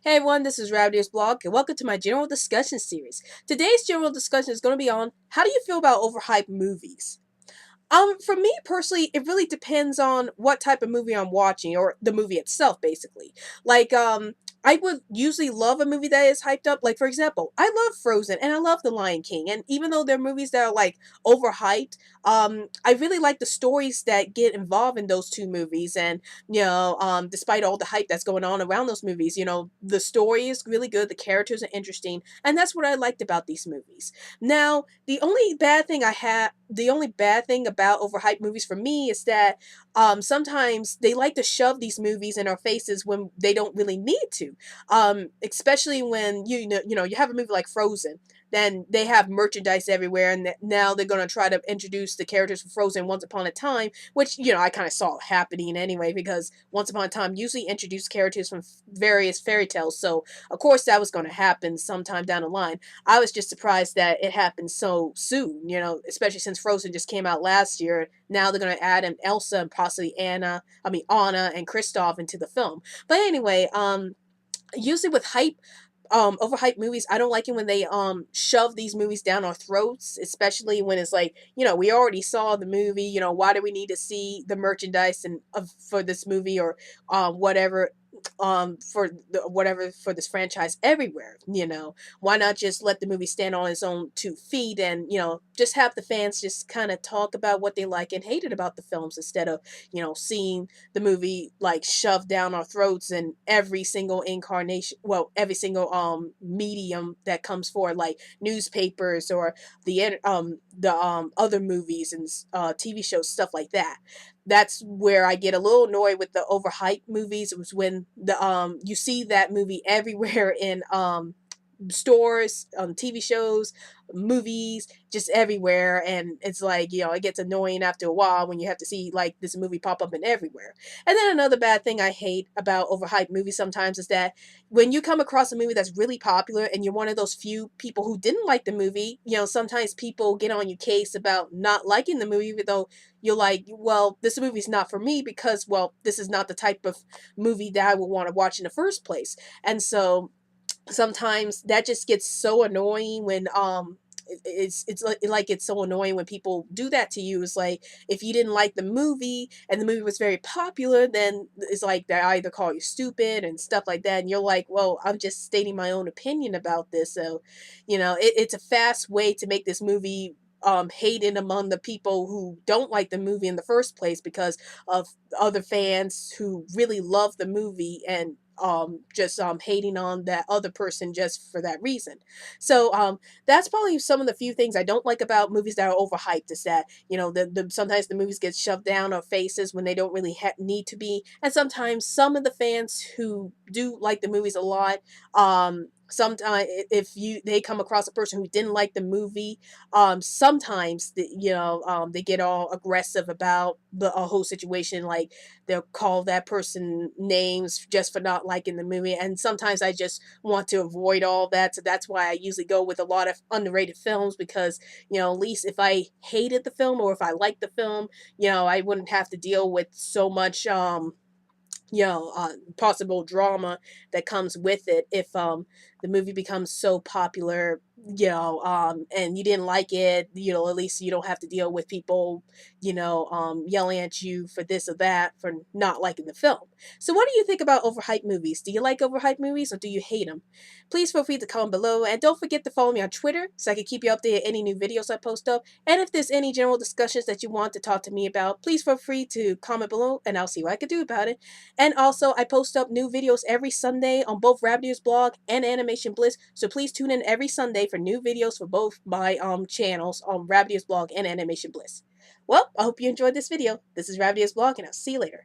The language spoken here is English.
Hey everyone, this is Rowdy's Blog, and welcome to my general discussion series. Today's general discussion is going to be on how do you feel about overhyped movies? For me personally, it really depends on what type of movie I'm watching or the movie itself, basically. Like, I would usually love a movie that is hyped up. Like, for example, I love Frozen and I love The Lion King. And even though they're movies that are like overhyped, I really like the stories that get involved in those two movies. And, despite all the hype that's going on around those movies, the story is really good, the characters are interesting, and that's what I liked about these movies. Now, the only bad thing about overhyped movies for me is that sometimes they like to shove these movies in our faces when they don't really need to. Especially when you have a movie like Frozen, then they have merchandise everywhere, and now they're gonna try to introduce the characters from Frozen Once Upon a Time, which I kind of saw happening anyway because Once Upon a Time usually introduced characters from various fairy tales, so of course that was going to happen sometime down the line. I was just surprised that it happened so soon, especially since Frozen just came out last year. Now they're going to add in Elsa and possibly Anna and Kristoff into the film. But anyway, usually with overhyped movies, I don't like it when they shove these movies down our throats, especially when it's like, we already saw the movie, why do we need to see the merchandise and for this movie or whatever for whatever for this franchise everywhere. Why not just let the movie stand on its own 2 feet and just have the fans just kind of talk about what they like and hated about the films instead of seeing the movie like shoved down our throats in every single incarnation, well, every single medium that comes forward, like newspapers or the other movies and TV shows, stuff like that. That's where I get a little annoyed with the overhyped movies. It was when the you see that movie everywhere in stores, TV shows, movies, just everywhere. And it's like, it gets annoying after a while when you have to see like this movie pop up in everywhere. And then another bad thing I hate about overhyped movies sometimes is that when you come across a movie that's really popular and you're one of those few people who didn't like the movie, sometimes people get on your case about not liking the movie, even though you're like, well, this movie's not for me because, well, this is not the type of movie that I would want to watch in the first place. And so sometimes that just gets so annoying when it's so annoying when people do that to you. It's like if you didn't like the movie and the movie was very popular, then it's like they either call you stupid and stuff like that, and you're like, well, I'm just stating my own opinion about this. So it's a fast way to make this movie hated among the people who don't like the movie in the first place because of other fans who really love the movie and just hating on that other person just for that reason. So that's probably some of the few things I don't like about movies that are overhyped is that sometimes the movies get shoved down our faces when they don't really need to be, and sometimes some of the fans who do like the movies a lot, sometimes if you they come across a person who didn't like the movie, sometimes they get all aggressive about the whole situation, like they'll call that person names just for not liking the movie. And sometimes I just want to avoid all that, so that's why I usually go with a lot of underrated films, because at least if I hated the film or if I liked the film, I wouldn't have to deal with so much possible drama that comes with it if the movie becomes so popular, and you didn't like it. At least you don't have to deal with people yelling at you for this or that for not liking the film. So what do you think about overhyped movies? Do you like overhyped movies or do you hate them? Please feel free to comment below, and don't forget to follow me on Twitter so I can keep you updated any new videos I post up. And if there's any general discussions that you want to talk to me about, please feel free to comment below and I'll see what I can do about it. And also, I post up new videos every Sunday on both Rabbit's blog and Animation Bliss, so please tune in every Sunday for new videos for both my channels on Rabbit's blog and Animation Bliss. Well, I hope you enjoyed this video. This is Rabbit's blog, and I'll see you later.